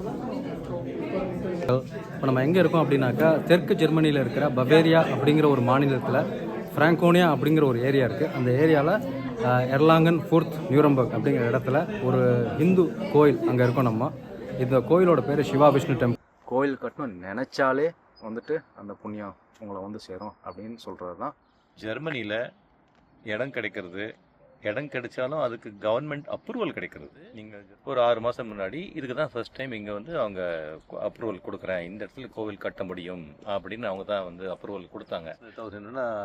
இப்போ நம்ம எங்கே இருக்கோம் அப்படின்னாக்கா தெற்கு ஜெர்மனியில் இருக்கிற பவேரியா அப்படிங்கிற ஒரு மாநிலத்தில் ஃப்ராங்கோனியா அப்படிங்கிற ஒரு ஏரியா இருக்குது. அந்த ஏரியாவில் எர்லாங்கன் ஃபோர்த் நியூரம்பர்க் அப்படிங்கிற இடத்துல ஒரு ஹிந்து கோயில் அங்கே இருக்கோம். நம்ம இந்த கோயிலோட பேர் சிவா விஷ்ணு டெம்பிள். கோயில் கட்டணும் நினச்சாலே வந்துட்டு அந்த புண்ணியம் உங்களை வந்து சேரும் அப்படின்னு சொல்கிறது தான். ஜெர்மனியில் இடம் கிடைக்கிறது, இடம் கிடைச்சாலும் அதுக்கு கவர்மெண்ட் அப்ரூவல் கிடைக்கிறது. நீங்கள் ஒரு 6 மாதம் முன்னாடி இதுக்கு தான் ஃபர்ஸ்ட் டைம் இங்கே வந்து அவங்க அப்ரூவல் கொடுக்குறேன், இந்த இடத்துல கோவில் கட்ட முடியும் அப்படின்னு அவங்க தான் வந்து அப்ரூவல் கொடுத்தாங்க.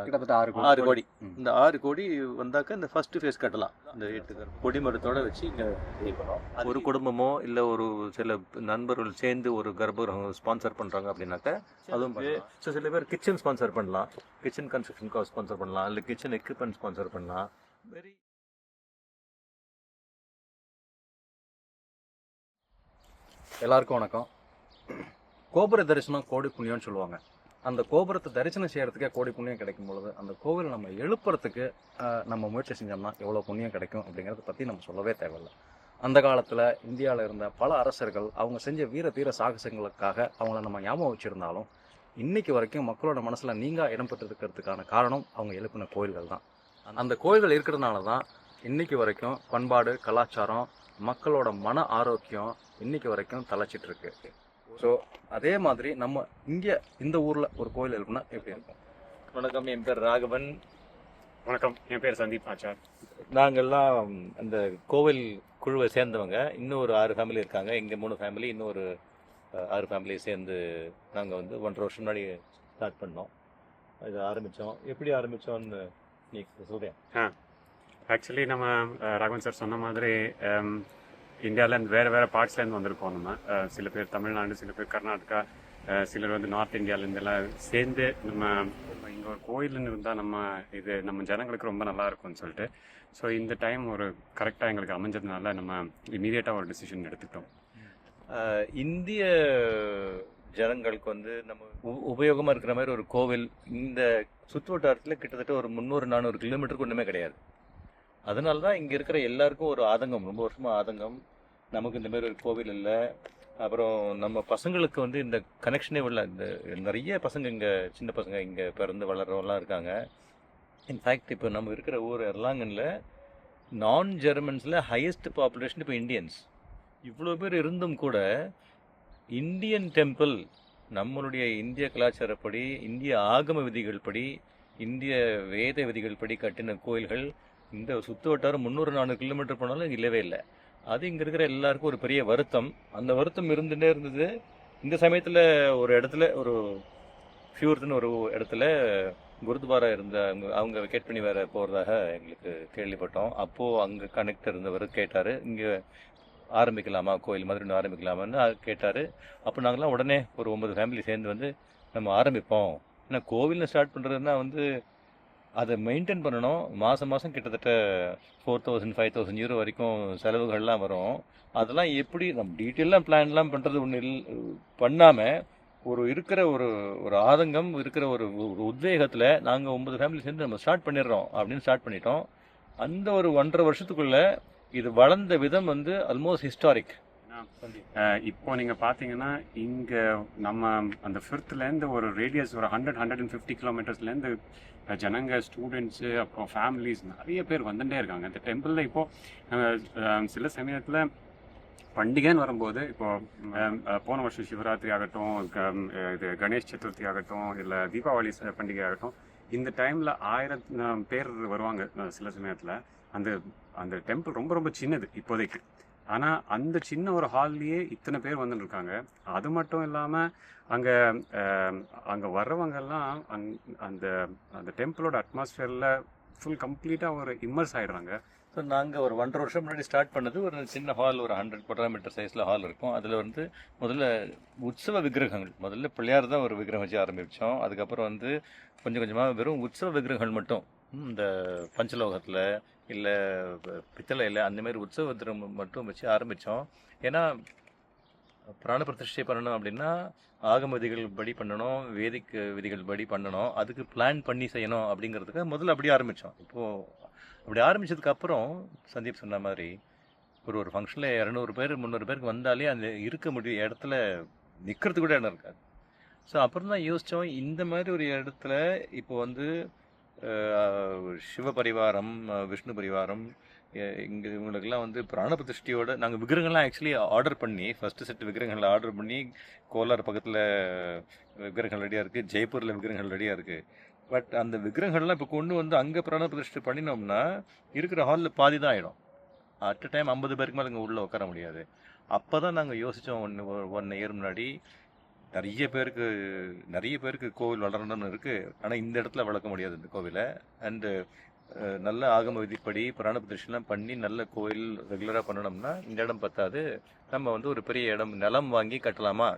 கிட்டத்தட்ட 6 கோடி. இந்த 6 கோடி வந்தாக்க இந்த ஃபர்ஸ்ட் ஃபேஸ் கட்டலாம். இந்த 8 கொடிமரத்தோடு வச்சு இங்கே ஒரு குடும்பமோ இல்லை ஒரு சில நண்பர்கள் சேர்ந்து ஒரு கர்ப்பகிரகம் ஸ்பான்சர் பண்ணுறாங்க அப்படின்னாக்க அதுவும் ஸோ சில பேர் கிச்சன் ஸ்பான்சர் பண்ணலாம், கிச்சன் கன்ஸ்ட்ரக்ஷனுக்காக ஸ்பான்சர் பண்ணலாம், இல்லை கிச்சன் எக்யூப்மெண்ட் ஸ்பான்சர் பண்ணலாம். வெரி எல்லாருக்கும் வணக்கம். கோபுர தரிசனம் கோடி புண்ணியம்னு சொல்லுவாங்க. அந்த கோபுரத்தை தரிசனம் செய்கிறதுக்கே கோடி புண்ணியம் கிடைக்கும் பொழுது அந்த கோவில் நம்ம எழுப்புறதுக்கு நம்ம முயற்சி செஞ்சோம்னா எவ்வளோ புண்ணியம் கிடைக்கும் அப்படிங்கிறத பற்றி நம்ம சொல்லவே தேவையில்லை. அந்த காலத்தில் இந்தியாவில் இருந்த பல அரசர்கள் அவங்க செஞ்ச வீர தீர சாகசங்களுக்காக அவங்கள நம்ம ஞாபகம் வச்சுருந்தாலும் இன்றைக்கி வரைக்கும் மக்களோட மனசில் நீங்காக இடம் பெற்றிருக்கிறதுக்கான காரணம் அவங்க எழுப்பின கோயில்கள் தான். அந்த கோயில்கள் இருக்கிறதுனால தான் இன்றைக்கி வரைக்கும் பண்பாடு, கலாச்சாரம், மக்களோட மன ஆரோக்கியம் இன்றைக்கி வரைக்கும் தலைச்சிட்ருக்கு. ஸோ அதே மாதிரி நம்ம இங்கே இந்த ஊரில் ஒரு கோயில் எழுப்புனா எப்படி இருக்கும்? வணக்கம், என் பேர் ராகவன். வணக்கம், என் பேர் சந்தீப் ஆச்சார். நாங்கள்லாம் அந்த கோவில் குழுவை சேர்ந்தவங்க. இன்னும் ஒரு 6 ஃபேமிலி இருக்காங்க. இங்கே 3 ஃபேமிலி, இன்னும் ஒரு 6 ஃபேமிலி சேர்ந்து நாங்கள் வந்து 1.5 வருஷம் முன்னாடி ஸ்டார்ட் பண்ணோம். இது ஆரம்பித்தோம். எப்படி ஆரம்பித்தோன்னு நீ சொல்கிறேன். ஆக்சுவலி நம்ம ராகவன் சார் சொன்ன மாதிரி இந்தியாவிலேருந்து வேறு பார்ட்ஸ்லேருந்து வந்திருக்கோம். நம்ம சில பேர் தமிழ்நாடு, சில பேர் கர்நாடகா, சிலர் வந்து நார்த் இந்தியாவிலேருந்தெல்லாம் சேர்ந்து நம்ம இங்கே ஒரு கோயில்னு இருந்தால் நம்ம ஜனங்களுக்கு ரொம்ப நல்லா இருக்கும்னு சொல்லிட்டு, ஸோ இந்த டைம் ஒரு கரெக்டாக எங்களுக்கு அமைஞ்சதுனால நம்ம இமீடியட்டாக ஒரு டிசிஷன் எடுத்துக்கிட்டோம். இந்திய ஜனங்களுக்கு வந்து நம்ம உபயோகமாக இருக்கிற மாதிரி ஒரு கோவில் இந்த சுற்று வட்டாரத்தில் கிட்டத்தட்ட ஒரு 300-400 கிலோமீட்டருக்கு ஒன்றுமே கிடையாது. அதனால தான் இங்கே இருக்கிற எல்லாருக்கும் ஒரு ஆதங்கம், ரொம்ப வருஷமாக ஆதங்கம். நமக்கு இந்த மாதிரி ஒரு கோவில் இல்லை, அப்புறம் நம்ம பசங்களுக்கு வந்து இந்த கனெக்ஷனே இல்லை. இந்த நிறைய பசங்க இங்கே, சின்ன பசங்க இங்கே பிறந்து வளர்றவங்களாம் இருக்காங்க. இன்ஃபேக்ட் இப்போ நம்ம இருக்கிற ஊர் எர்லாங்கனில் நான் ஜெர்மன்ஸில் ஹையஸ்ட் பாப்புலேஷன் இப்போ இந்தியன்ஸ். இவ்வளோ பேர் இருந்தும் கூட இந்தியன் டெம்பிள், நம்மளுடைய இந்திய கலாச்சாரப்படி, இந்திய ஆகம விதிகள் படி, இந்திய வேத விதிகள் படி கட்டின கோயில்கள் இந்த சுற்று வட்டாரம் 300-400 கிலோமீட்டர் போனாலும் இல்லவே இல்லை. அது இங்கே இருக்கிற எல்லாருக்கும் ஒரு பெரிய வருத்தம். அந்த வருத்தம் இருந்துகிட்டே இருந்தது. இந்த சமயத்தில் ஒரு இடத்துல, ஒரு ஃபியூர்த்துன்னு ஒரு இடத்துல குருத்வாரா இருந்த அவங்க வெக்கேட் பண்ணி வேறு போகிறதாக எங்களுக்கு கேள்விப்பட்டோம். அப்போது அங்கே கனெக்ட் இருந்தவர் கேட்டார், இங்கே ஆரம்பிக்கலாமா, கோயில் மாதிரி ஒன்று ஆரம்பிக்கலாமான்னு கேட்டார். அப்போ நாங்களாம் உடனே ஒரு 9 ஃபேமிலி சேர்ந்து வந்து நம்ம ஆரம்பிப்போம். ஏன்னா கோவிலில் ஸ்டார்ட் பண்ணுறதுனா வந்து அதை மெயின்டைன் பண்ணணும். மாதம் கிட்டத்தட்ட 4,000-5,000 யூரோ வரைக்கும் செலவுகள்லாம் வரும். அதெல்லாம் எப்படி நம்ம டீட்டெயிலாக பிளான்லாம் பண்ணுறது ஒன்று பண்ணாமல் இருக்கிற ஒரு ஆதங்கம், இருக்கிற ஒரு உத்வேகத்தில் நாங்கள் 9 ஃபேமிலி சேர்ந்து நம்ம ஸ்டார்ட் பண்ணிடுறோம் அப்படின்னு ஸ்டார்ட் பண்ணிட்டோம். அந்த ஒரு 1.5 வருஷத்துக்குள்ளே இது வளர்ந்த விதம் வந்து ஆல்மோஸ்ட் ஹிஸ்டாரிக். இப்போ நீங்கள் பார்த்தீங்கன்னா இங்கே நம்ம அந்த ஃபிஃப்த்லேருந்து ஒரு ரேடியஸ் ஒரு 100-150 கிலோமீட்டர்ஸ்லேருந்து ஜனங்க, ஸ்டூடெண்ட்ஸு, அப்புறம் ஃபேமிலிஸ் நிறைய பேர் வந்துட்டே இருக்காங்க. இந்த டெம்பிளில் இப்போது சில சமயத்தில் பண்டிகைன்னு வரும்போது, இப்போது போன வருஷம் சிவராத்திரி ஆகட்டும், இது கணேஷ் சதுர்த்தி ஆகட்டும், இல்லை தீபாவளி பண்டிகை ஆகட்டும், இந்த டைமில் 1000 பேர் வருவாங்க. சில சமயத்தில் அந்த டெம்பிள் ரொம்ப ரொம்ப சின்னது இப்போதைக்கு. ஆனால் அந்த சின்ன ஒரு ஹால்லையே இத்தனை பேர் வந்துட்டுருக்காங்க. அது மட்டும் இல்லாமல் அங்கே வர்றவங்கெல்லாம் அந்த டெம்பிளோட அட்மாஸ்ஃபியரில் ஃபுல் கம்ப்ளீட்டாக ஒரு இம்மர்ஸ் ஆகிடுறாங்க. ஸோ நாங்கள் ஒரு 1.5 வருஷம் முன்னாடி ஸ்டார்ட் பண்ணது ஒரு சின்ன ஹால், ஒரு 100 குவாட்ரமீட்டர் சைஸில் ஹால் இருக்கும். அதில் வந்து முதல்ல உற்சவ விக்கிரகங்கள், முதல்ல பிள்ளையார் தான் ஒரு விக்கிரகம் வச்சு ஆரம்பித்தோம். அதுக்கப்புறம் வந்து கொஞ்சம் கொஞ்சமாக வெறும் உற்சவ விக்கிரகங்கள் மட்டும், இந்த பஞ்சலோகத்தில் இல்லை பித்தளையில் அந்தமாரி உற்சவ விக்கிரகம் மட்டும் வச்சு ஆரம்பித்தோம். ஏன்னா பிராண பிரதிஷ்டை பண்ணணும் அப்படின்னா ஆகம விதிகள் படி பண்ணணும், வேதிக் விதிகள் படி பண்ணணும், அதுக்கு பிளான் பண்ணி செய்யணும் அப்படிங்கிறதுக்கு முதல்ல அப்படியே ஆரம்பித்தோம். இப்போது அப்படி ஆரம்பித்ததுக்கப்புறம் சந்தீப் சொன்ன மாதிரி ஒரு ஃபங்க்ஷனில் 200 பேர் 300 பேருக்கு வந்தாலே அந்த இருக்க முடியும் இடத்துல நிற்கிறதுக்கு கூட இடம் இருக்காது. ஸோ அப்புறம் தான் யோசித்தோம், இந்த மாதிரி ஒரு இடத்துல இப்போ வந்து சிவபரிவாரம், விஷ்ணு பரிவாரம், இங்கே இவங்களுக்கெல்லாம் வந்து பிராண பிரதிஷ்டையோட நாங்கள் விக்கிரகங்கள்லாம் ஆக்சுவலி ஆர்டர் பண்ணி, ஃபஸ்ட்டு செட் விக்கிரகங்களை ஆர்டர் பண்ணி, கோலார் பக்கத்தில் விக்கிரகங்கள் ரெடியாக இருக்குது, ஜெய்ப்பூரில் விக்கிரகங்கள் ரெடியாக இருக்குது. பட் அந்த விக்கிரகங்கள்லாம் இப்போ கொண்டு வந்து அங்கே பிராண பிரதிஷ்டை பண்ணினோம்னா இருக்கிற ஹாலில் பாதி தான் ஆகிடும். அட் அ டைம் 50 பேருக்கு மேலே இங்கே உள்ளே உட்கார முடியாது. அப்போ தான் நாங்கள் யோசித்தோம், 1 இயர் முன்னாடி நிறைய பேருக்கு கோவில் வளரணும்னு இருக்குது, ஆனால் இந்த இடத்துல வளர்க்க முடியாது இந்த கோவிலை. அண்டு நல்ல ஆகம விதிப்படி பிராண பிரதிஷ்டைலாம் பண்ணி நல்ல கோயில் ரெகுலராக பண்ணணும்னா இந்த இடம் பத்தாது, நம்ம வந்து ஒரு பெரிய இடம் நிலம் வாங்கி கட்டலாமா.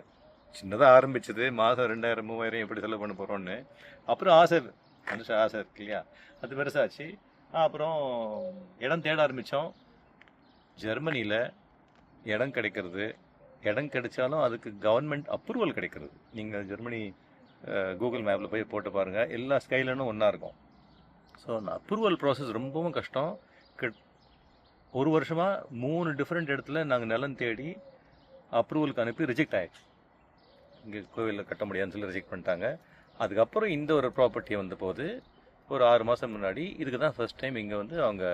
சின்னதாக ஆரம்பிச்சது, மாதம் 2000 3000 எப்படி செலவு பண்ண போகிறோன்னு. அப்புறம் மனுஷ ஆசை இருக்கு இல்லையா, அது பெருசாச்சு. அப்புறம் இடம் தேட ஆரம்பித்தோம். ஜெர்மனியில் இடம் கிடைக்கிறது, இடம் கிடைச்சாலும் அதுக்கு கவர்மெண்ட் அப்ரூவல் கிடைக்கிறது. நீங்கள் ஜெர்மனி கூகுள் மேப்பில் போய் போட்டு பாருங்கள், எல்லா ஸ்கைலனும் ஒன்றா இருக்கும். ஸோ அந்த அப்ரூவல் ப்ராசஸ் ரொம்பவும் கஷ்டம். ஒரு வருஷமாக 3 டிஃப்ரெண்ட் இடத்துல நாங்கள் நிலம் தேடி அப்ரூவலுக்கு அனுப்பி ரிஜெக்ட் ஆகிடுச்சு. இங்கே கோவிலில் கட்ட முடியாதுன்னு சொல்லி ரிஜெக்ட் பண்ணிட்டாங்க. அதுக்கப்புறம் இந்த ஒரு ப்ராப்பர்ட்டி வந்த போது ஒரு 6 மாதம் முன்னாடி இதுக்கு தான் ஃபர்ஸ்ட் டைம் இங்கே வந்து அவங்க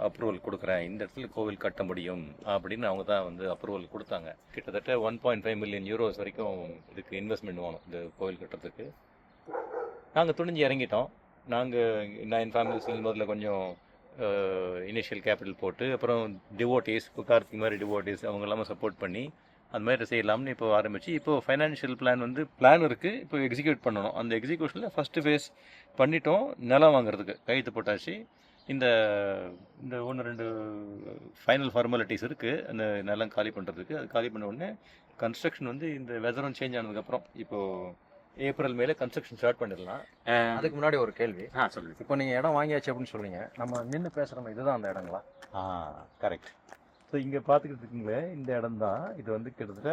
அப்ரூவல் கொடுக்குறேன், இந்த இடத்துல கோவில் கட்ட முடியும் அப்படின்னு அவங்க தான் வந்து அப்ரூவல் கொடுத்தாங்க. கிட்டத்தட்ட 1.5 மில்லியன் யூரோஸ் வரைக்கும் இதுக்கு இன்வெஸ்ட்மெண்ட் வேணும் இந்த கோவில் கட்டுறதுக்கு. நாங்கள் துணிஞ்சு இறங்கிட்டோம். நாங்கள் 9 ஃபேமிலிஸ்லேருந்து முதல்ல கொஞ்சம் இனிஷியல் கேபிட்டல் போட்டு, அப்புறம் டிவோட்டீஸ், இப்போ கார்த்திக் மாதிரி டிவோட்டீஸ் அவங்க எல்லாமே சப்போர்ட் பண்ணி அந்த மாதிரி செய்யலாம்னு இப்போ ஆரம்பிச்சு, இப்போது ஃபைனான்ஷியல் பிளான் இருக்குது, இப்போ எக்ஸிக்யூட் பண்ணணும். அந்த எக்ஸிக்யூஷனில் ஃபஸ்ட்டு ஃபேஸ் பண்ணிட்டோம், நிலம் வாங்குறதுக்கு கையெழுத்து போட்டாச்சு. இந்த 1-2 ஃபைனல் ஃபார்மாலிட்டிஸ் இருக்குது அந்த நிலம் காலி பண்ணுறதுக்கு. அது காலி பண்ண உடனே கன்ஸ்ட்ரக்ஷன் வந்து இந்த வெதரும் சேஞ்ச் ஆனதுக்கப்புறம் இப்போது ஏப்ரல் மேலே கன்ஸ்ட்ரக்ஷன் ஸ்டார்ட் பண்ணிடலாம். அதுக்கு முன்னாடி ஒரு கேள்வி. சொல்லுங்கள். இப்போ நீங்கள் இடம் வாங்கியாச்சு அப்படின்னு சொல்றீங்க, நம்ம நின்று பேசுகிறோம், இதுதான் அந்த இடங்களா? கரெக்ட். ஸோ இங்கே பார்த்துக்கிட்டு இருக்கீங்களே இந்த இடம் தான். இது வந்து கிட்டத்தட்ட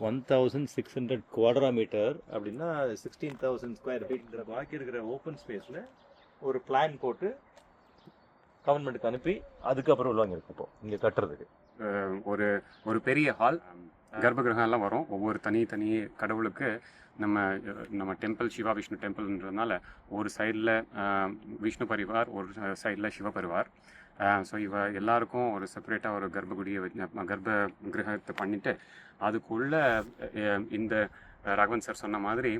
1600 குவாட்ரா மீட்டர் அப்படின்னா 16,000 ஸ்கொயர் ஃபீட்ங்கிற பாக்கி இருக்கிற ஓப்பன் ஸ்பேஸில் ஒரு பிளான் போட்டு கவர்மெண்ட்டுக்கு அனுப்பி அதுக்கப்புறம் வாங்கியிருக்கோம் இப்போ இங்கே கட்டுறதுக்கு. ஒரு பெரிய ஹால், கர்ப்பகிரகம் எல்லாம் வரும். ஒவ்வொரு தனி கடவுளுக்கு நம்ம டெம்பிள் சிவா விஷ்ணு டெம்பிள்ன்றதுனால ஒரு சைடில் விஷ்ணு பரிவார், ஒரு சைடில் சிவ பரிவார். ஸோ எல்லாருக்கும் ஒரு செப்பரேட்டாக ஒரு கர்ப்ப கிரகத்தை பண்ணிவிட்டு அதுக்குள்ளே இந்த ராகவன் சார் சொன்ன மாதிரி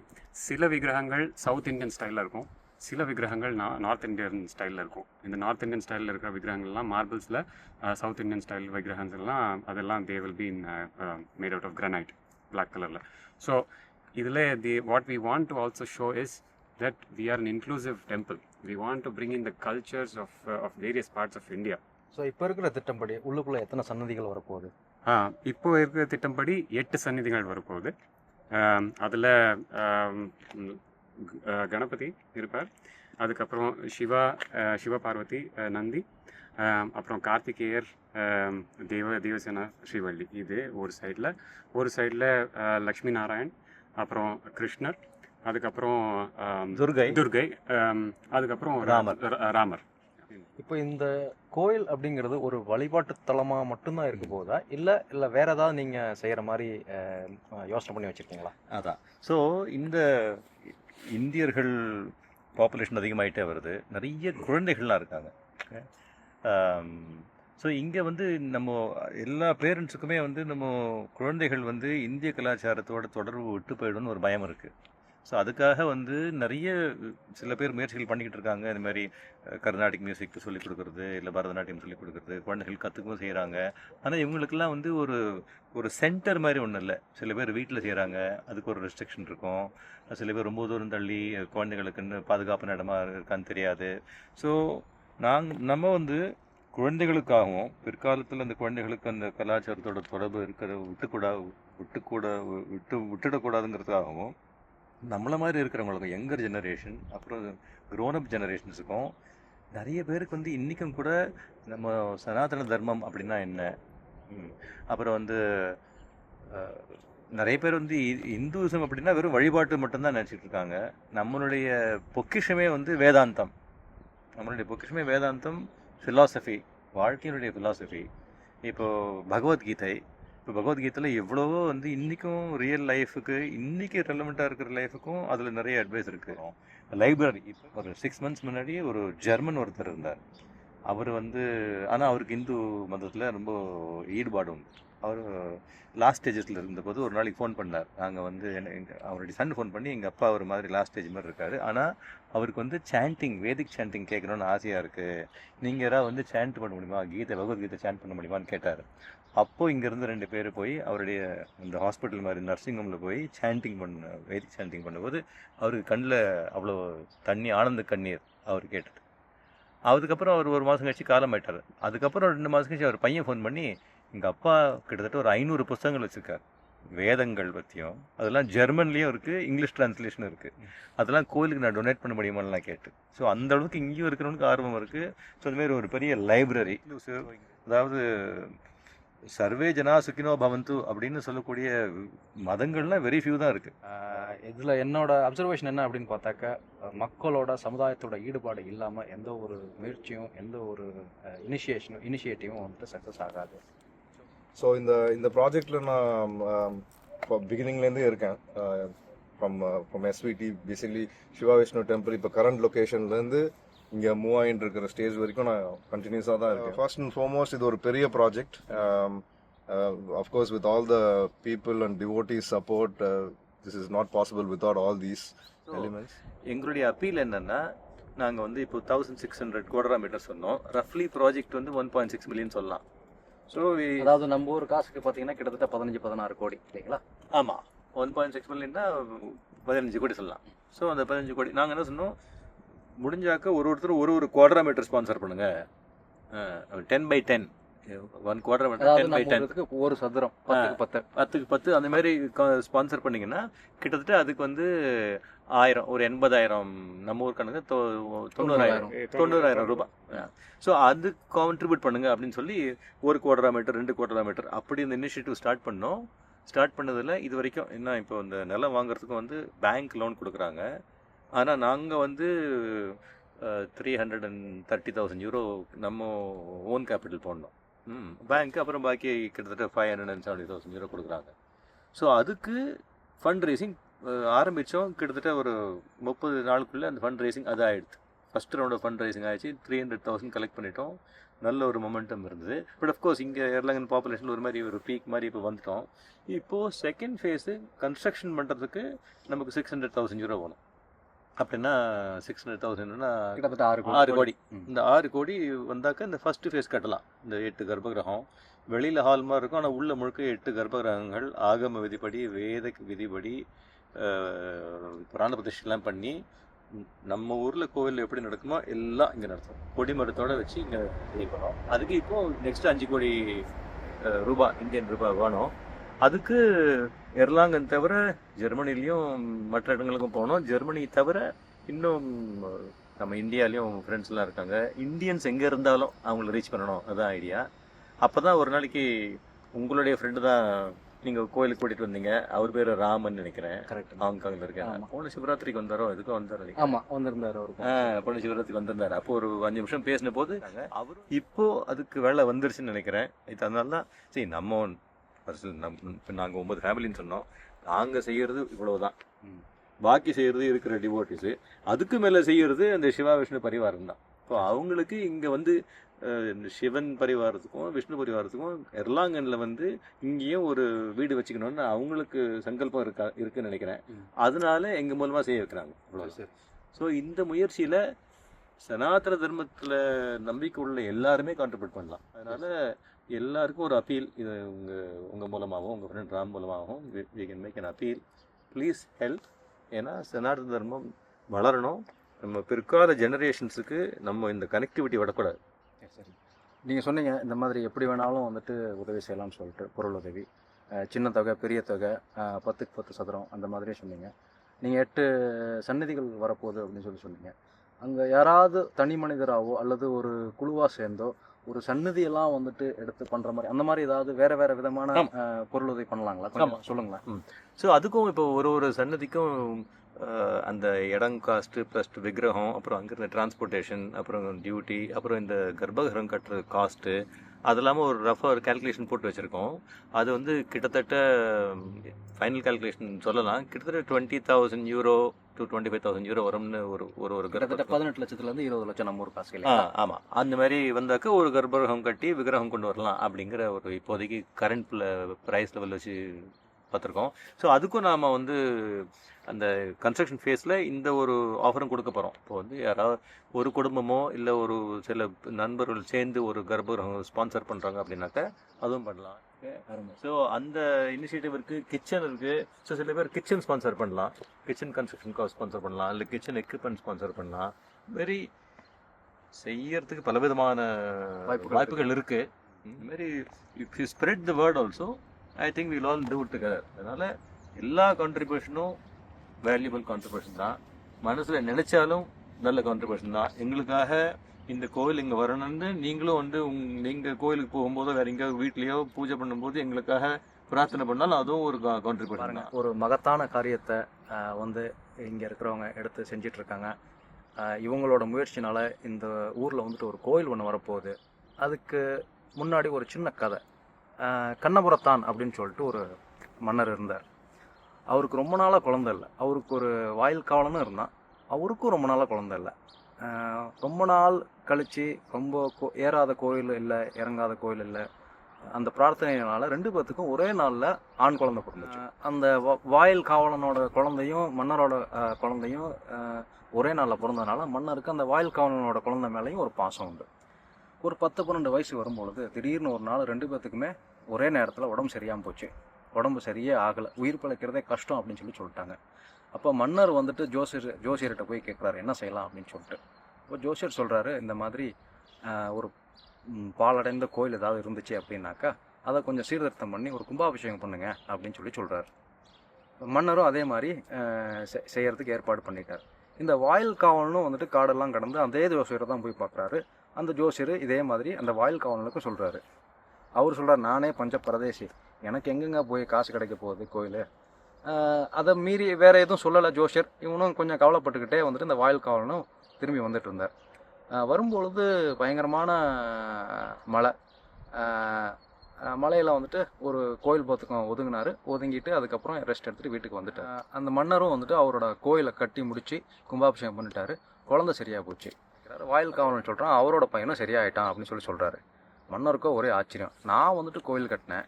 சில விக்கிரகங்கள் சவுத் இந்தியன் ஸ்டைலில் இருக்கும், சில விக்கிரகங்கள் நார்த் இந்தியன் ஸ்டைலில் இருக்கும். இந்த நார்த் இந்தியன் ஸ்டைலில் இருக்கிற விக்கிரகங்கள்லாம் மார்பிள்ஸில், சவுத் இந்தியன் ஸ்டைல் விக்கிரகங்கள் எல்லாம் அதெல்லாம் they will be made out of granite black கலரில். ஸோ இதில் what we want to also show is that we are an inclusive temple. We want to bring in the cultures of various parts of India. So இப்போ இருக்கிற திட்டம்படி உள்ளுக்குள்ளே எத்தனை சன்னதிகள் வரப்போகுது? இப்போ இருக்கிற திட்டம்படி 8 சன்னதிகள் வரப்போகுது. அதில் கணபதி இருப்பார், அதுக்கப்புறம் சிவ பார்வதி, நந்தி, அப்புறம் கார்த்திகேயர், தேவசேனா, ஸ்ரீவள்ளி. இது ஒரு சைடில் லக்ஷ்மி நாராயண், அப்புறம் கிருஷ்ணர், அதுக்கப்புறம் துர்கை, அதுக்கப்புறம் ராமர். இப்போ இந்த கோயில் அப்படிங்கிறது ஒரு வழிபாட்டு தலமாக மட்டும்தான் இருக்க போகுதா, இல்லை வேற ஏதாவது நீங்கள் செய்கிற மாதிரி யோசனை பண்ணி வச்சுருக்கீங்களா? அதான். ஸோ இந்த இந்தியர்கள் பாப்புலேஷன் அதிகமாகிட்டே வருது, நிறைய குழந்தைகள்லாம் இருக்காங்க. ஸோ இங்கே வந்து நம்ம எல்லா பேரண்ட்ஸுக்குமே வந்து நம்ம குழந்தைகள் வந்து இந்திய கலாச்சாரத்தோட தொடர்பு விட்டு போயிடும்னு ஒரு பயம் இருக்குது. ஸோ அதுக்காக வந்து நிறைய சில பேர் முயற்சிகள் பண்ணிக்கிட்டு இருக்காங்க. இந்த மாதிரி கர்நாடிக் மியூசிக் சொல்லிக் கொடுக்குறது, இல்லை பரதநாட்டியம் சொல்லிக் கொடுக்குறது, குழந்தைகள் கற்றுக்கவும் செய்கிறாங்க. ஆனால் இவங்களுக்கெல்லாம் வந்து ஒரு சென்டர் மாதிரி ஒன்றும் இல்லை. சில பேர் வீட்டில் செய்கிறாங்க, அதுக்கு ஒரு ரெஸ்ட்ரிக்ஷன் இருக்கும். சில பேர் ரொம்ப தூரம் தள்ளி குழந்தைகளுக்குன்னு பாதுகாப்பான இடமா இருக்கான்னு தெரியாது. ஸோ நம்ம வந்து குழந்தைகளுக்காகவும் பிற்காலத்தில் அந்த குழந்தைகளுக்கு அந்த கலாச்சாரத்தோட தொடர்பு இருக்கிறத விட்டுடக்கூடாதுங்கிறதுக்காகவும் நம்மளை மாதிரி இருக்கிறவங்களுக்கும், யங்கர் ஜெனரேஷன், அப்புறம் க்ரோனப் ஜெனரேஷன்ஸுக்கும் நிறைய பேருக்கு வந்து இன்றைக்கும் கூட நம்ம சனாதன தர்மம் அப்படின்னா என்ன, அப்புறம் வந்து நிறைய பேர் வந்து இந்துவிசம் அப்படின்னா வெறும் வழிபாட்டு மட்டும்தான் நினச்சிட்டு இருக்காங்க. நம்மளுடைய பொக்கிஷமே வந்து வேதாந்தம், ஃபிலாசபி, வாழ்க்கையினுடைய ஃபிலாசபி. இப்போது பகவத்கீதை, இப்போ பகவத்கீதையில் எவ்வளவோ வந்து இன்றைக்கும் ரியல் லைஃபுக்கு, இன்றைக்கி ரெலவெண்ட்டாக இருக்கிற லைஃபுக்கும் அதில் நிறைய அட்வைஸ் இருக்குது. லைப்ரரி இப்போ ஒரு 6 மந்த்ஸ் முன்னாடி ஒரு ஜெர்மன் ஒருத்தர் இருந்தார். அவர் வந்து ஆனால் அவருக்கு இந்து மதத்தில் ரொம்ப ஈடுபாடு உண்டு. அவர் லாஸ்ட் ஸ்டேஜஸில் இருந்தபோது ஒரு நாளைக்கு ஃபோன் பண்ணார். நாங்கள் வந்து அவருடைய சன் ஃபோன் பண்ணி, எங்கள் அப்பா ஒரு மாதிரி லாஸ்ட் ஸ்டேஜ் மாதிரி இருக்கார், ஆனால் அவருக்கு வந்து சாண்டிங், வேதிக் சாண்டிங் கேட்கணுன்னு ஆசையாக இருக்குது, நீங்கள் யாராவது வந்து சாண்ட் பண்ண முடியுமா, பகவத்கீதை சாண்ட் பண்ண முடியுமான்னு கேட்டார். அப்போது இங்கேருந்து 2 பேர் போய் அவருடைய இந்த ஹாஸ்பிட்டல் மாதிரி நர்சிங் ஹோமில் போய் சாண்டிங் வேதிக் சாண்டிங் பண்ணும்போது அவருக்கு கண்ணில் அவ்வளோ தண்ணி, ஆனந்த கண்ணீர் அவர் கேட்டது. அதுக்கப்புறம் அவர் 1 மாதம் கழிச்சு காலமாயிட்டார். அதுக்கப்புறம் 2 மாதம் கழிச்சு அவர் பையன் ஃபோன் பண்ணி, எங்கள் அப்பா கிட்டத்தட்ட ஒரு 500 புத்தகங்கள் வச்சுருக்கார் வேதங்கள் பற்றியும். அதெல்லாம் ஜெர்மன்லேயும் இருக்குது, இங்கிலீஷ் டிரான்ஸ்லேஷனும் இருக்குது. அதெல்லாம் கோயிலுக்கு நான் டொனேட் பண்ண முடியுமான்லாம் கேட்டு. ஸோ அந்த அளவுக்கு இங்கேயும் இருக்கிறவனுக்கு ஆர்வம் இருக்குது. ஸோ அதுமாரி ஒரு பெரிய லைப்ரரி, அதாவது சர்வே ஜனா சுக்கினோ பவந்து அப்படின்னு சொல்லக்கூடிய மதங்கள்லாம் வெரி ஃபியூ தான் இருக்குது. இதில் என்னோட அப்சர்வேஷன் என்ன அப்படின்னு பார்த்தாக்கா, மக்களோட சமுதாயத்தோட ஈடுபாடு இல்லாமல் எந்த ஒரு முயற்சியும், எந்த ஒரு இனிஷியேட்டிவும் வந்துட்டு சக்ஸஸ் ஆகாது. ஸோ இந்த ப்ராஜெக்டில் நான் பிகினிங்லேருந்தே இருக்கேன். From SVD basically Shiva Vishnu temple இப்போ கரண்ட் லொக்கேஷன்லேருந்து இங்கே மூவ் ஆகிட்டு இருக்கிற ஸ்டேஜ் வரைக்கும் நான் கண்டினியூஸாக தான் இருக்கேன். ஃபர்ஸ்ட் அண்ட் ஃபார்மோஸ்ட் இது ஒரு பெரிய project. Of course with all the people and devotees support, this is not possible without all these elements. எங்களுடைய அப்பீல் என்னென்னா, நாங்கள் வந்து இப்போ 1600 quadra மீட்டர் சொன்னோம். ரஃப்லி ப்ராஜெக்ட் வந்து 1.6 மில்லியன் சொல்லலாம். ஸோ அதாவது நம்ம ஒரு காசுக்கு பார்த்தீங்கன்னா கிட்டத்தட்ட 15-16 கோடி இல்லைங்களா? ஆமாம், 1.6 மில்லியன்னா 15 கோடி சொல்லலாம். ஸோ அந்த 15 கோடி நாங்கள் என்ன சொன்னோம், முடிஞ்சாக்க ஒருத்தர் ஒரு குவாட்ரா மீட்டர் ஸ்பான்சர் பண்ணுங்க. 10x10, 1 குவாட்ரா மீட்டர் 10x10, ஒரு சதுரம் 10x10 10 அந்த மாதிரி ஸ்பான்சர் பண்ணிங்கன்னா கிட்டத்தட்ட அதுக்கு வந்து 1000, ஒரு 80,000 நம்ம ஊர் கணக்கு 90,000 ரூபாய். ஸோ அது கான்ட்ரிபியூட் பண்ணுங்க அப்படின்னு சொல்லி 1 குவாட்ரா மீட்டர் 2 குவாட்ரா மீட்டர் அப்படி இந்த இனிஷியேட்டிவ் ஸ்டார்ட் பண்ணோம். ஸ்டார்ட் பண்ணதில் இது வரைக்கும் என்ன, இப்போ இந்த நிலம் வாங்குறதுக்கு வந்து பேங்க் லோன் கொடுக்குறாங்க. ஆனால் நாங்கள் வந்து 330,000 euro நம்ம ஓன் கேபிட்டல் போடணும். பேங்க்கு அப்புறம் பாக்கி கிட்டத்தட்ட 570,000 euro கொடுக்குறாங்க. ஸோ அதுக்கு ஃபண்ட் ரைசிங் ஆரம்பித்தோம். கிட்டத்தட்ட ஒரு 30 நாளுக்குள்ளே அந்த ஃபண்ட் ரைசிங் அது ஆகிடுது. First round of fund raising ஆகிடுச்சு. 300,000 கலெக்ட் பண்ணிட்டோம். நல்ல ஒரு மொமெண்டம் இருந்தது. பட் அஃப்கோர்ஸ் இங்கே எர்லாங்கன் பாப்புலேஷன் ஒரு மாதிரி ஒரு பீக் மாதிரி இப்போ வந்துட்டோம். இப்போது செகண்ட் ஃபேஸு கன்ஸ்ட்ரக்ஷன் பண்ணுறதுக்கு நமக்கு 600,000 euro வேணும். அப்படின்னா 600,000ன்னா கிட்டத்தட்ட 6 கோடி. இந்த 6 கோடி வந்தாக்க இந்த ஃபஸ்ட்டு ஃபேஸ் கட்டலாம். இந்த 8 கர்ப்பகிரகம் வெளியில் ஹால் மாதிரி இருக்கும், ஆனால் உள்ள முழுக்க 8 கர்ப்பகிரகங்கள் ஆகம விதிப்படி, வேத விதிப்படி பிராண பிரதிஷ்டெல்லாம் பண்ணி நம்ம ஊரில் கோவில் எப்படி நடக்குமோ எல்லாம் இங்கே நடத்தும். கொடிமரத்தோடு வச்சு இங்கே ரெடி பண்ணோம். அதுக்கு இப்போது நெக்ஸ்ட் 5 கோடி ரூபாய், இந்தியன் ரூபாய் வேணும். அதுக்கு எர்லாங்கன் தவிர ஜெர்மனிலையும் மற்ற இடங்களுக்கும் போனோம். ஜெர்மனி தவிர இன்னும் நம்ம இந்தியாலையும் ஃப்ரெண்ட்ஸ்லாம் இருக்காங்க. இந்தியன்ஸ் எங்கே இருந்தாலும் அவங்கள ரீச் பண்ணணும், அதுதான் ஐடியா. அப்போ தான் ஒரு நாளைக்கு உங்களுடைய ஃப்ரெண்டு தான் நீங்கள் கோயிலுக்கு கூட்டிகிட்டு வந்தீங்க, அவர் பேர் ராமன் நினைக்கிறேன், கரெக்ட், ஹாங்காங்கில் இருக்காங்க. போன சிவராத்திரிக்கு வந்தாரோ எதுக்கும் வந்தார். ஆமாம், வந்திருந்தார் அவர். போன சிவராத்திரிக்கு வந்திருந்தார். அப்போ ஒரு 5 நிமிஷம் பேசின போது அவர் இப்போது அதுக்கு வேலை வந்துருச்சுன்னு நினைக்கிறேன். இது அதனால தான் சரி நம்ம இப்போ நாங்கள் 9 ஃபேமிலின்னு சொன்னோம். நாங்கள் செய்கிறது இவ்வளோ தான், பாக்கி செய்கிறது இருக்கிற டிவோட்டிஸு, அதுக்கு மேலே செய்கிறது அந்த சிவா விஷ்ணு பரிவாரம் தான். ஸோ அவங்களுக்கு இங்கே வந்து சிவன் பரிவாரத்துக்கும் விஷ்ணு பரிவாரத்துக்கும் எர்லாங்கனில் வந்து இங்கேயும் ஒரு வீடு வச்சுக்கணும்னு அவங்களுக்கு சங்கல்பம் இருக்குன்னு நினைக்கிறேன். அதனால எங்கள் மூலமாக செய்ய வைக்கிறாங்க. அவ்வளோ. ஸோ இந்த முயற்சியில் சனாதன தர்மத்தில் நம்பிக்கை உள்ள எல்லாருமே கான்ட்ரிபியூட் பண்ணலாம். அதனால் எல்லாருக்கும் ஒரு அப்பீல், இது உங்கள் மூலமாகவும் உங்கள் ஃப்ரெண்ட் ராம் மூலமாகவும் we can make an appeal, please help. ஏன்னா சனாதன தர்மம் வளரணும். நம்ம பிற்கால ஜெனரேஷன்ஸுக்கு நம்ம இந்த கனெக்டிவிட்டி விடக்கூடாது. சரி, நீங்கள் சொன்னீங்க இந்த மாதிரி எப்படி வேணாலும் வந்துட்டு உதவி செய்யலாம்னு சொல்லிட்டு, பொருள் உதவி, சின்ன தொகை பெரிய தொகை, 10க்கு 10 சதுரம் அந்த மாதிரியே சொன்னீங்க. நீங்கள் 8 சந்நிதிகள் வரப்போகுது அப்படின்னு சொன்னீங்க. அங்கே யாராவது தனி மனிதராகவோ அல்லது ஒரு குழுவாக சேர்ந்தோ ஒரு சந்நிதியெல்லாம் வந்துட்டு எடுத்து பண்ணுற மாதிரி, அந்த மாதிரி ஏதாவது வேறு வேறு விதமான பொருள் உதவி பண்ணலாங்களா? கொஞ்சம் சொல்லுங்களேன். ஸோ அதுக்கும் இப்போ ஒரு சன்னதிக்கும் அந்த இடம் காஸ்ட்டு ப்ளஸ் விக்கிரகம், அப்புறம் அங்கேருந்து டிரான்ஸ்போர்ட்டேஷன், அப்புறம் டியூட்டி, அப்புறம் இந்த கர்ப்பகிரகம் கட்டுற காஸ்ட்டு, அது இல்லாமல் ஒரு ரஃபாக ஒரு கால்குலேஷன் போட்டு வச்சுருக்கோம். அது வந்து கிட்டத்தட்ட ஃபைனல் கால்குலேஷன் சொல்லலாம், கிட்டத்தட்ட €20,000 to €25,000 வரும்னு ஒரு ஒரு ஒரு கிட்டத்தட்ட கர்ப்பம். 18 லட்சத்துலேருந்து 20 லட்சம் நம்ம ஊர் காசு ஆ இல்லையா? ஆமாம், அந்த மாதிரி வந்தாக்க ஒரு கர்ப்பகிரகம் கட்டி விக்கிரகம் கொண்டு வரலாம் அப்படிங்கிற ஒரு இப்போதைக்கு கரண்ட் ப்ரைஸ் லெவல் வச்சு பார்த்துருக்கோம். ஸோ அதுக்கும் நாம் வந்து அந்த கன்ஸ்ட்ரக்ஷன் ஃபேஸில் இந்த ஒரு ஆஃபரும் கொடுக்க போகிறோம். இப்போ வந்து யாராவது ஒரு குடும்பமோ இல்லை ஒரு சில நண்பர்கள் சேர்ந்து ஒரு கர்ப்பகிரகம் ஸ்பான்சர் பண்ணுறாங்க அப்படின்னாக்க அதுவும் பண்ணலாம். ஸோ அந்த இனிஷியேட்டிவ் இருக்குது, கிச்சன் இருக்குது. ஸோ சில பேர் கிச்சன் ஸ்பான்சர் பண்ணலாம், கிச்சன் கன்ஸ்ட்ரக்ஷனுக்கு ஸ்பான்சர் பண்ணலாம், இல்லை கிச்சன் எக்யூப்மெண்ட் ஸ்பான்சர் பண்ணலாம். வெரி செய்யறதுக்கு பலவிதமான வாய்ப்புகள் இருக்குது. இந்த மாதிரி if you spread the word also, I think will all do together. அதனால் எல்லா கான்ட்ரிபியூஷனும் வேல்யூபிள் கான்ட்ரிபியூஷன் தான். மனசில் நினைச்சாலும் நல்ல கான்ட்ரிபியூஷன் தான். எங்களுக்காக இந்த கோவில் இங்கே வரணும்னு நீங்களும் வந்து நீங்கள் கோயிலுக்கு போகும்போதோ வேறு எங்கேயாவது வீட்லேயோ பூஜை பண்ணும்போது எங்களுக்காக பிரார்த்தனை பண்ணாலும் அதுவும் ஒரு கான்ட்ரிபியூஷன் பாருங்க, தான். ஒரு மகத்தான காரியத்தை வந்து இங்கே இருக்கிறவங்க எடுத்து செஞ்சிட்டு இருக்காங்க. இவங்களோட முயற்சினால இந்த ஊரில் வந்துட்டு ஒரு கோயில் ஒன்று வரப்போகுது. அதுக்கு முன்னாடி ஒரு சின்ன கதை. கண்ணபுரத்தான் அப்படின்னு சொல்லிட்டு ஒரு மன்னர் இருந்தார். அவருக்கு ரொம்ப நாளாக குழந்தை இல்லை. அவருக்கு ஒரு வாயில் காவலனும் இருந்தான். அவருக்கும் ரொம்ப நாளாக குழந்தை இல்லை. ரொம்ப நாள் கழித்து ரொம்ப ஏறாத கோயில் இல்லை, இறங்காத கோயில் இல்லை, அந்த பிரார்த்தனையினால 2 பேர்த்துக்கும் ஒரே நாளில் ஆண் குழந்தை பிறந்துச்சு. அந்த வாயில் காவலனோட குழந்தையும் மன்னரோட குழந்தையும் ஒரே நாளில் பிறந்ததுனால மன்னருக்கு அந்த வாயில் காவலனோட குழந்தை மேலேயும் ஒரு பாசம் உண்டு. ஒரு 10-12 வயசு வரும்பொழுது திடீர்னு ஒரு நாள் 2 பேர்த்துக்குமே ஒரே நேரத்தில் உடம்பு சரியாமல் போச்சு. உடம்பு சரியே ஆகலை, உயிர் பிழைக்கிறதே கஷ்டம் அப்படின்னு சொல்லிட்டாங்க. அப்போ மன்னர் வந்துட்டு ஜோசியர்கிட்ட போய் கேட்குறாரு என்ன செய்யலாம் அப்படின்னு சொல்லிட்டு. இப்போ ஜோசியர் சொல்கிறாரு, இந்த மாதிரி ஒரு பாலடைந்த கோயில் ஏதாவது இருந்துச்சு அப்படின்னாக்கா அதை கொஞ்சம் சீர்திருத்தம் பண்ணி ஒரு கும்பாபிஷேகம் பண்ணுங்க அப்படின்னு சொல்கிறார். மன்னரும் அதே மாதிரி செய்யறதுக்கு ஏற்பாடு பண்ணிட்டார். இந்த வாயில் காவலனும் வந்துட்டு காடெல்லாம் கடந்து அதே ஜோசியரை தான் போய் பார்க்குறாரு. அந்த ஜோசியர் இதே மாதிரி அந்த வாயில் காவலனுக்கும் சொல்கிறாரு. அவர் சொல்கிறார், நானே பஞ்ச பிரதேசி, எனக்கு எங்கெங்க போய் காசு கிடைக்க போகுது கோயில். அதை மீறி வேறு எதுவும் சொல்லலை ஜோசியர். இவனும் கொஞ்சம் கவலைப்பட்டுக்கிட்டே வந்துட்டு இந்த வாயில் காவலனும் திரும்பி வந்துட்டு இருந்தார். வரும்பொழுது பயங்கரமான மழை. மலையில் வந்துட்டு ஒரு கோயில் பார்த்துக்கும் ஒதுங்கிட்டு அதுக்கப்புறம் ரெஸ்ட் எடுத்துகிட்டு வீட்டுக்கு வந்துட்டார். அந்த மன்னரும் வந்துட்டு அவரோட கோயிலை கட்டி முடித்து கும்பாபிஷேகம் பண்ணிட்டாரு. குழந்தை சரியாக போச்சு. வாயில் காவலன் சொல்கிறான், அவரோட பையனும் சரியாயிட்டான் அப்படின்னு சொல்கிறாரு. மன்னருக்கோ ஒரே ஆச்சரியம். நான் வந்துட்டு கோயில் கட்டினேன்,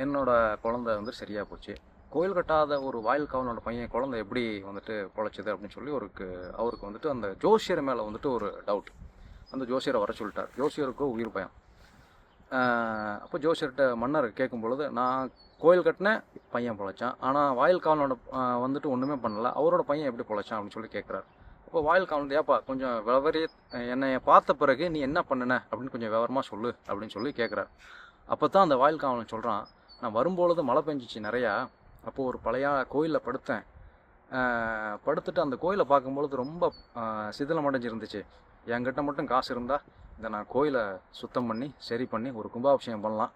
என்னோட குழந்தை வந்துட்டு சரியாக போச்சு. கோயில் கட்டாத ஒரு வாயில் காவலனோட பையன் குழந்தை எப்படி வந்துட்டு பொழைச்சது அப்படின்னு சொல்லி அவருக்கு வந்துட்டு அந்த ஜோசியர் மேலே வந்துட்டு ஒரு டவுட். அந்த ஜோசியரை வர சொல்லிட்டார். ஜோசியருக்கோ உயிர் பயம். அப்போ ஜோசியர்கிட்ட மன்னர் கேட்கும் பொழுது, நான் கோயில் கட்டினேன், பையன் பொழைச்சான், ஆனால் வாயில் காவலனோட வந்துட்டு ஒன்றுமே பண்ணலை, அவரோட பையன் எப்படி பொழைச்சான் அப்படின்னு சொல்லி கேட்குறாரு. அப்போ வாயில் காவலன், ஏப்பா கொஞ்சம் என்னை பார்த்த பிறகு நீ என்ன பண்ணின அப்படின்னு கொஞ்சம் விவரமாக சொல்லு அப்படின்னு சொல்லி கேட்குறாரு. அப்போ தான் அந்த வாயில் காவலன் சொல்கிறான், நான் வரும்பொழுது மழை பெஞ்சிச்சு நிறையா. அப்போது ஒரு பழைய கோயிலில் படுத்தேன். படுத்துட்டு அந்த கோயிலை பார்க்கும்பொழுது ரொம்ப சிதிலம் அடைஞ்சிருந்துச்சு. என்கிட்ட மட்டும் காசு இருந்தால் இதை நான் கோயிலை சுத்தம் பண்ணி சரி பண்ணி ஒரு கும்பாபிஷேகம் பண்ணலாம்.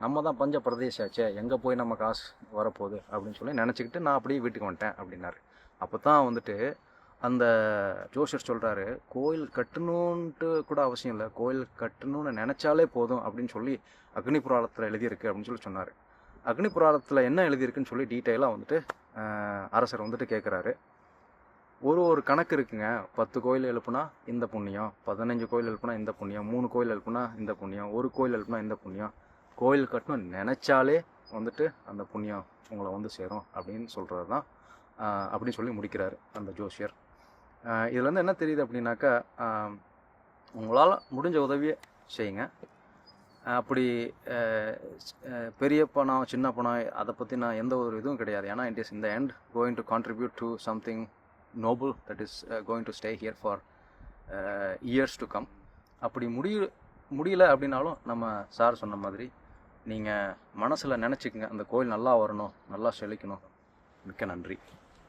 நம்ம தான் பஞ்ச பிரதேசாச்சே, எங்கே போய் நம்ம காசு வரப்போகுது அப்படின்னு சொல்லி நினச்சிக்கிட்டு நான் அப்படியே வீட்டுக்கு வந்துட்டேன் அப்படின்னாரு. அப்போ தான் வந்துட்டு அந்த ஜோசியர் சொல்கிறாரு, கோயில் கட்டணுன்ட்டு கூட அவசியம் இல்லை, கோயில் கட்டணும்னு நினச்சாலே போதும் அப்படின்னு சொல்லி அக்னி புராணத்தில் எழுதியிருக்கு அப்படின்னு சொன்னார். அக்னி புராணத்தில் என்ன எழுதியிருக்குன்னு சொல்லி டீட்டெயிலாக வந்துட்டு அரசர் வந்துட்டு கேட்குறாரு. ஒரு கணக்கு இருக்குங்க. 10 கோயில் எழுப்புனா இந்த புண்ணியம், 15 கோயில் எழுப்புனா இந்த புண்ணியம், 3 கோயில் எழுப்புனா இந்த புண்ணியம், 1 கோயில் எழுப்புனா இந்த புண்ணியம், கோயில் கட்டணும் நினச்சாலே வந்துட்டு அந்த புண்ணியம் உங்களை வந்து சேரும் அப்படின்னு சொல்கிறது தான் அப்படின்னு சொல்லி முடிக்கிறாரு அந்த ஜோசியர். இதுலேருந்து என்ன தெரியுது அப்படின்னாக்கா, உங்களால் முடிஞ்ச உதவியை செய்யுங்க. அப்படி பெரிய பணம் சின்ன பணம் அதை பற்றி நான் எந்த ஒரு இதுவும் கிடையாது. ஏன்னா it is in the end going to contribute to something noble that is going to stay here for years to come. அப்படி முடியல அப்படின்னாலும் நம்ம சார் சொன்ன மாதிரி நீங்கள் மனசில் நினச்சிக்கங்க, அந்த கோயில் நல்லா வரணும், நல்லா செழிக்கணும். மிக்க நன்றி.